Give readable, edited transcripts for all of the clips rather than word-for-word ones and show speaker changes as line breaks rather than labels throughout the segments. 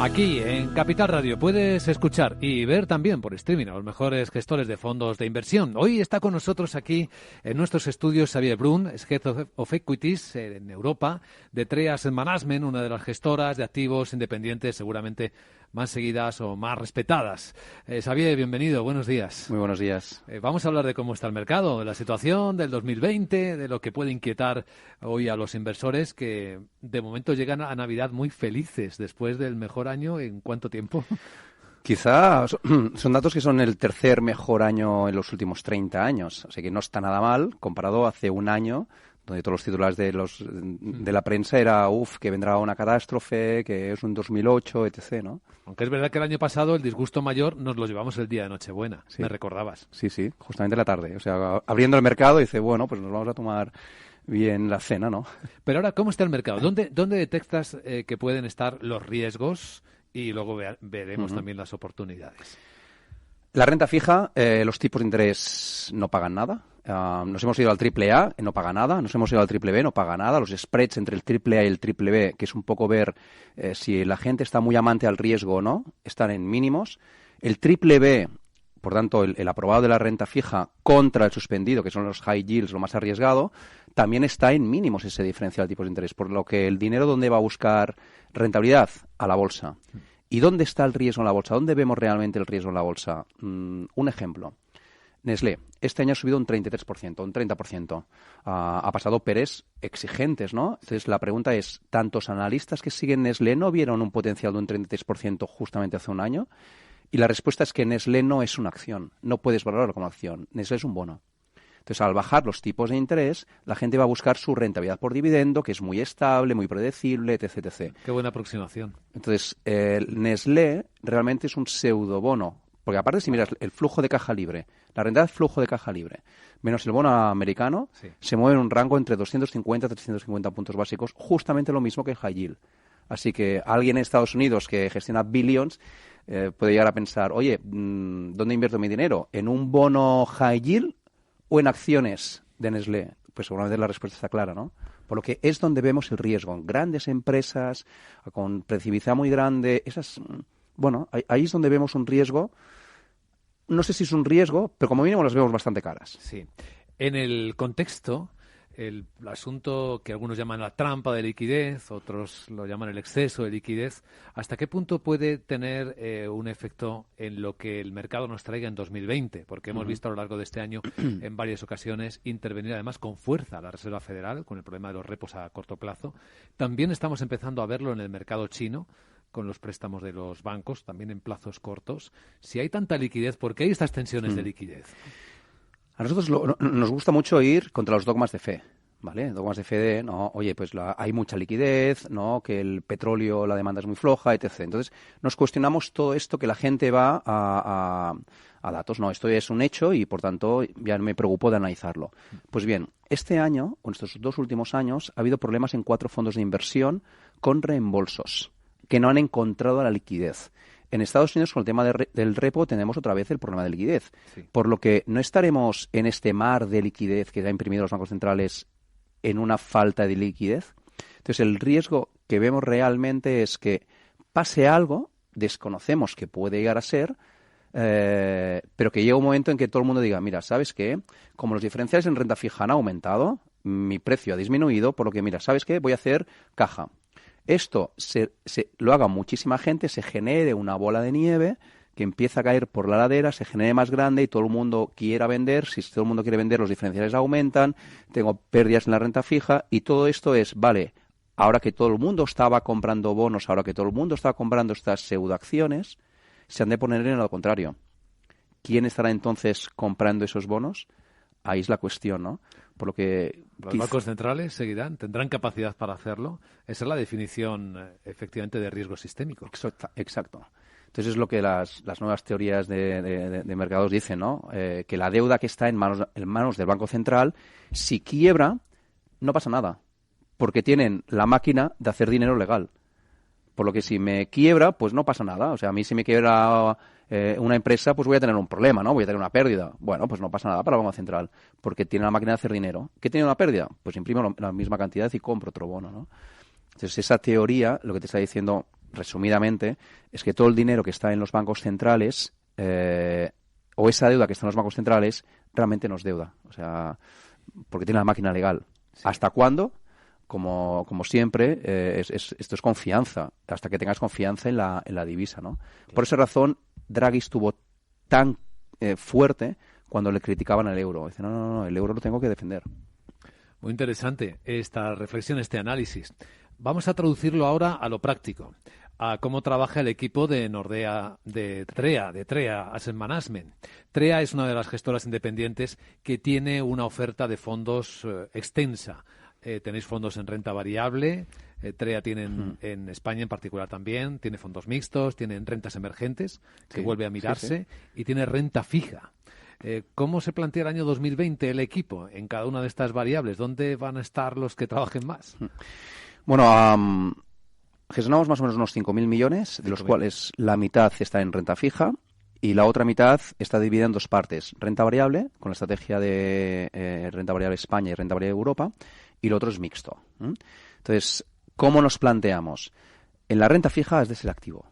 Aquí en Capital Radio puedes escuchar y ver también por streaming a los mejores gestores de fondos de inversión. Hoy está con nosotros aquí en nuestros estudios Xavier Brun, es Head of Equities en Europa, de Treas Management, una de las gestoras de activos independientes seguramente más seguidas o más respetadas. Xavier, bienvenido, buenos días.
Muy buenos días.
Vamos a hablar de cómo está el mercado, de la situación del 2020, de lo que puede inquietar hoy a los inversores que de momento llegan a Navidad muy felices después del mejor año en ¿cuánto tiempo?
Quizá son datos que son el tercer mejor año en los últimos 30 años, así que no está nada mal comparado hace un año donde todos los titulares de la prensa era que vendrá una catástrofe, que es un 2008, etc., ¿no?
Aunque es verdad que el año pasado el disgusto mayor nos lo llevamos el día de Nochebuena,
sí.
Me recordabas.
Sí, justamente la tarde. O sea, abriendo el mercado dice, bueno, pues nos vamos a tomar bien la cena, ¿no?
Pero ahora, ¿cómo está el mercado? ¿Dónde detectas que pueden estar los riesgos? Y luego veremos también las oportunidades.
La renta fija, los tipos de interés no pagan nada. Nos hemos ido al AAA, no paga nada. Nos hemos ido al BBB, no paga nada. Los spreads entre el AAA y el BBB, que es un poco ver si la gente está muy amante al riesgo o no, están en mínimos. El BBB, por tanto, el aprobado de la renta fija contra el suspendido, que son los high yields, lo más arriesgado, también está en mínimos ese diferencial de tipos de interés. Por lo que el dinero, ¿dónde va a buscar rentabilidad? A la bolsa. ¿Y dónde está el riesgo en la bolsa? ¿Dónde vemos realmente el riesgo en la bolsa? Un ejemplo. Nestlé, este año ha subido un 33%, un 30%. Ha pasado Pérez exigentes, ¿no? Entonces la pregunta es, ¿tantos analistas que siguen Nestlé no vieron un potencial de un 33% justamente hace un año? Y la respuesta es que Nestlé no es una acción, no puedes valorarlo como acción. Nestlé es un bono. Entonces, al bajar los tipos de interés, la gente va a buscar su rentabilidad por dividendo, que es muy estable, muy predecible, etc., etc.
Qué buena aproximación.
Entonces, Nestlé realmente es un pseudobono, porque aparte si miras el flujo de caja libre, la rentabilidad flujo de caja libre, menos el bono americano,
sí,
se mueve en un rango entre 250 y 350 puntos básicos, justamente lo mismo que el high yield. Así que alguien en Estados Unidos que gestiona billions puede llegar a pensar, oye, ¿dónde invierto mi dinero? ¿En un bono high yield o en acciones de Nestlé? Pues seguramente la respuesta está clara, ¿no? Por lo que es donde vemos el riesgo. En grandes empresas, con predictibilidad muy grande, ahí es donde vemos un riesgo. No sé si es un riesgo, pero como mínimo las vemos bastante caras.
Sí. En el contexto, el asunto que algunos llaman la trampa de liquidez, otros lo llaman el exceso de liquidez, ¿hasta qué punto puede tener un efecto en lo que el mercado nos traiga en 2020? Porque hemos visto a lo largo de este año en varias ocasiones intervenir además con fuerza la Reserva Federal con el problema de los repos a corto plazo. También estamos empezando a verlo en el mercado chino, con los préstamos de los bancos, también en plazos cortos. Si hay tanta liquidez, ¿por qué hay estas tensiones de liquidez?
A nosotros nos gusta mucho ir contra los dogmas de fe, ¿vale? Dogmas de fe de, no, oye, pues hay mucha liquidez, ¿no? Que el petróleo, la demanda es muy floja, etc. Entonces, nos cuestionamos todo esto que la gente va a datos. No, esto es un hecho y, por tanto, ya me preocupo de analizarlo. Pues bien, este año, o estos 2 últimos años, ha habido problemas en 4 fondos de inversión con reembolsos que no han encontrado la liquidez. En Estados Unidos, con el tema del repo, tenemos otra vez el problema de liquidez. Sí. Por lo que no estaremos en este mar de liquidez que ha imprimido los bancos centrales en una falta de liquidez. Entonces, el riesgo que vemos realmente es que pase algo, desconocemos que puede llegar a ser, pero que llega un momento en que todo el mundo diga, mira, ¿sabes qué? Como los diferenciales en renta fija han aumentado, mi precio ha disminuido, por lo que, mira, ¿sabes qué? Voy a hacer caja. Esto lo haga muchísima gente, se genere una bola de nieve que empieza a caer por la ladera, se genere más grande y todo el mundo quiera vender. Si todo el mundo quiere vender, los diferenciales aumentan, tengo pérdidas en la renta fija y todo esto es, vale, ahora que todo el mundo estaba comprando bonos, ahora que todo el mundo estaba comprando estas pseudoacciones, se han de poner en lo contrario. ¿Quién estará entonces comprando esos bonos? Ahí es la cuestión, ¿no? Por lo que
los bancos centrales tendrán capacidad para hacerlo. Esa es la definición, efectivamente, de riesgo sistémico.
Exacto. Entonces es lo que las nuevas teorías de mercados dicen, ¿no? Que la deuda que está en manos del Banco Central, si quiebra, no pasa nada, porque tienen la máquina de hacer dinero legal. Por lo que si me quiebra, pues no pasa nada. O sea, a mí si me quiebra una empresa, pues voy a tener un problema, ¿no? Voy a tener una pérdida. Bueno, pues no pasa nada para el Banco Central, porque tiene la máquina de hacer dinero. ¿Qué tiene una pérdida? Pues imprimo la misma cantidad y compro otro bono, ¿no? Entonces, esa teoría lo que te está diciendo, resumidamente, es que todo el dinero que está en los bancos centrales o esa deuda que está en los bancos centrales realmente no es deuda. O sea, porque tiene la máquina legal. Sí. ¿Hasta cuándo? Como siempre, esto es confianza, hasta que tengas confianza en la divisa, ¿no? Claro. Por esa razón, Draghi estuvo tan fuerte cuando le criticaban al euro. Dice, no, el euro lo tengo que defender.
Muy interesante esta reflexión, este análisis. Vamos a traducirlo ahora a lo práctico, a cómo trabaja el equipo de Nordea, de TREA Asset Management. TREA es una de las gestoras independientes que tiene una oferta de fondos extensa. Tenéis fondos en renta variable, TREA tiene en España en particular también, tiene fondos mixtos, tiene rentas emergentes, que vuelve a mirarse, y tiene renta fija. ¿Cómo se plantea el año 2020 el equipo en cada una de estas variables? ¿Dónde van a estar los que trabajen más?
Bueno, gestionamos más o menos unos 5.000 millones, de los cuales la mitad está en renta fija y la otra mitad está dividida en dos partes. Renta variable, con la estrategia de renta variable España y renta variable Europa, y lo otro es mixto. Entonces, ¿cómo nos planteamos? En la renta fija es de ser activo.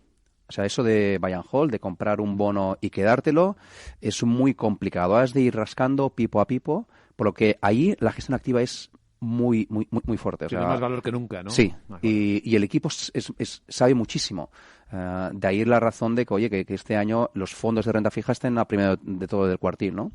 O sea, eso de buy and hold, de comprar un bono y quedártelo, es muy complicado. Has de ir rascando pipo a pipo, por lo que ahí la gestión activa es muy fuerte. O sea,
tiene más valor que nunca, ¿no?
Sí, y el equipo sabe muchísimo. De ahí la razón de que, oye, que este año los fondos de renta fija estén a primero de todo del cuartil, ¿no?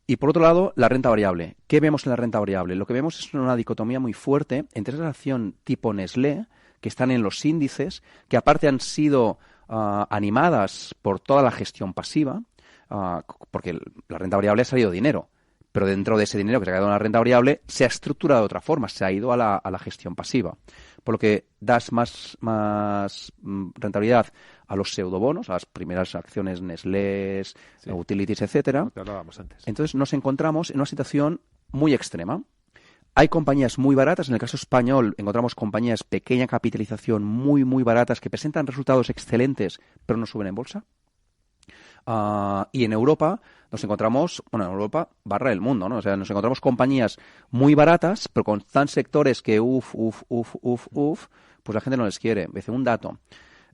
Y por otro lado, la renta variable. ¿Qué vemos en la renta variable? Lo que vemos es una dicotomía muy fuerte entre esa acción tipo Nestlé, que están en los índices, que aparte han sido animadas por toda la gestión pasiva, porque la renta variable ha salido dinero, pero dentro de ese dinero que se ha quedado en la renta variable se ha estructurado de otra forma, se ha ido a la gestión pasiva. Por lo que das más rentabilidad a los pseudobonos, a las primeras acciones Nestlé, Utilities, etcétera.
Lo hablábamos antes.
Entonces nos encontramos en una situación muy extrema. Hay compañías muy baratas, en el caso español encontramos compañías pequeña capitalización muy baratas que presentan resultados excelentes pero no suben en bolsa. Y en Europa nos encontramos, en Europa barra el mundo, ¿no? O sea, nos encontramos compañías muy baratas pero con tan sectores que pues la gente no les quiere. Dice un dato.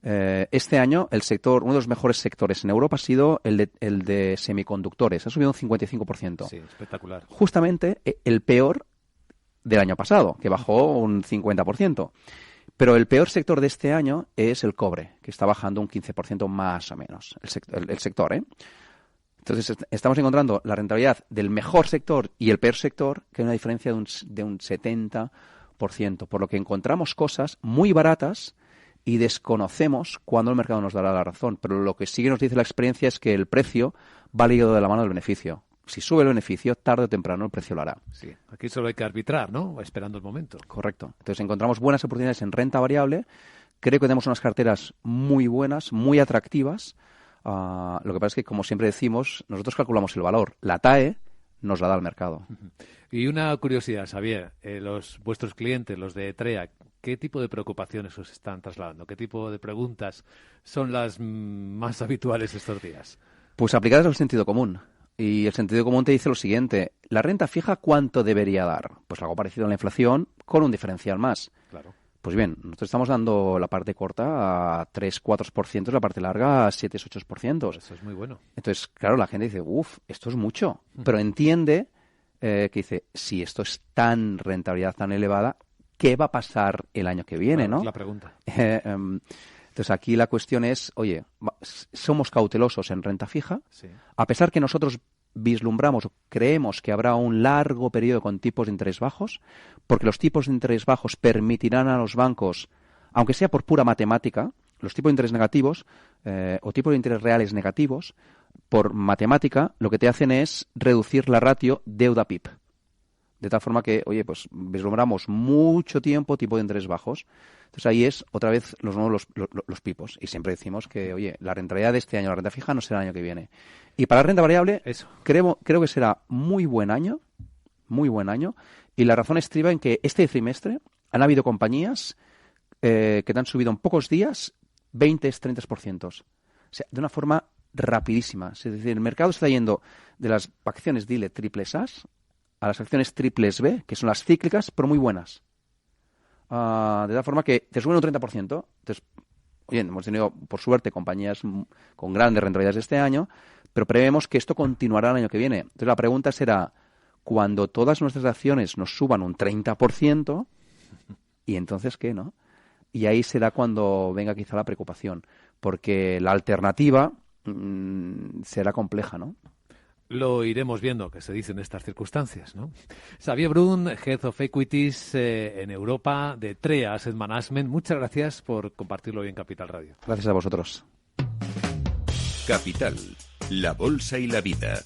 Este año uno de los mejores sectores en Europa ha sido el de semiconductores. Ha subido un 55%.
Sí, espectacular.
Justamente el peor del año pasado, que bajó un 50%. Pero el peor sector de este año es el cobre, que está bajando un 15% más o menos, el sector, ¿eh? Entonces, estamos encontrando la rentabilidad del mejor sector y el peor sector, que hay una diferencia de un 70%, por lo que encontramos cosas muy baratas y desconocemos cuándo el mercado nos dará la razón. Pero lo que sí que nos dice la experiencia es que el precio va ligado de la mano del beneficio. Si sube el beneficio, tarde o temprano el precio lo hará.
Sí, aquí solo hay que arbitrar, ¿no? Esperando el momento.
Correcto. Entonces encontramos buenas oportunidades en renta variable. Creo que tenemos unas carteras muy buenas, muy atractivas. Lo que pasa es que, como siempre decimos, nosotros calculamos el valor. La TAE nos la da el mercado.
Y una curiosidad, Xavier. Vuestros clientes, los de TREA, ¿qué tipo de preocupaciones os están trasladando? ¿Qué tipo de preguntas son las más habituales estos días?
Pues aplicadas al sentido común. Y el sentido común te dice lo siguiente. ¿La renta fija cuánto debería dar? Pues algo parecido a la inflación con un diferencial más.
Claro.
Pues bien, nosotros estamos dando la parte corta a 3-4%, la parte larga a 7-8%.
Eso es muy bueno.
Entonces, claro, la gente dice, esto es mucho. Pero entiende que dice, si esto es tan rentabilidad tan elevada, ¿qué va a pasar el año que viene?
Claro,
¿no?
Es la pregunta.
Entonces, aquí la cuestión es, oye, somos cautelosos en renta fija,
sí.
A pesar que nosotros vislumbramos o creemos que habrá un largo periodo con tipos de interés bajos, porque los tipos de interés bajos permitirán a los bancos, aunque sea por pura matemática, los tipos de interés negativos o tipos de interés reales negativos, por matemática, lo que te hacen es reducir la ratio deuda-PIB. De tal forma que, oye, pues vislumbramos mucho tiempo tipo de interés bajos. Entonces ahí es otra vez los pipos. Y siempre decimos que, oye, la rentabilidad de este año, la renta fija, no será el año que viene. Y para la renta variable, creo que será muy buen año. Y la razón estriba en que este trimestre han habido compañías que te han subido en pocos días 20-30%. O sea, de una forma rapidísima. Es decir, el mercado está yendo de las acciones DILE triples A a las acciones triples B, que son las cíclicas, pero muy buenas. de tal forma que te suben un 30%. Entonces, oye, hemos tenido, por suerte, compañías con grandes rentabilidades este año, pero prevemos que esto continuará el año que viene. Entonces, la pregunta será, cuando todas nuestras acciones nos suban un 30%, ¿y entonces qué, no? Y ahí será cuando venga quizá la preocupación, porque la alternativa será compleja, ¿no?
Lo iremos viendo, que se dice en estas circunstancias, ¿no? Xavier Brun, Head of Equities en Europa de TREA Asset Management. Muchas gracias por compartirlo hoy en Capital Radio.
Gracias a vosotros.
Capital, la bolsa y la vida.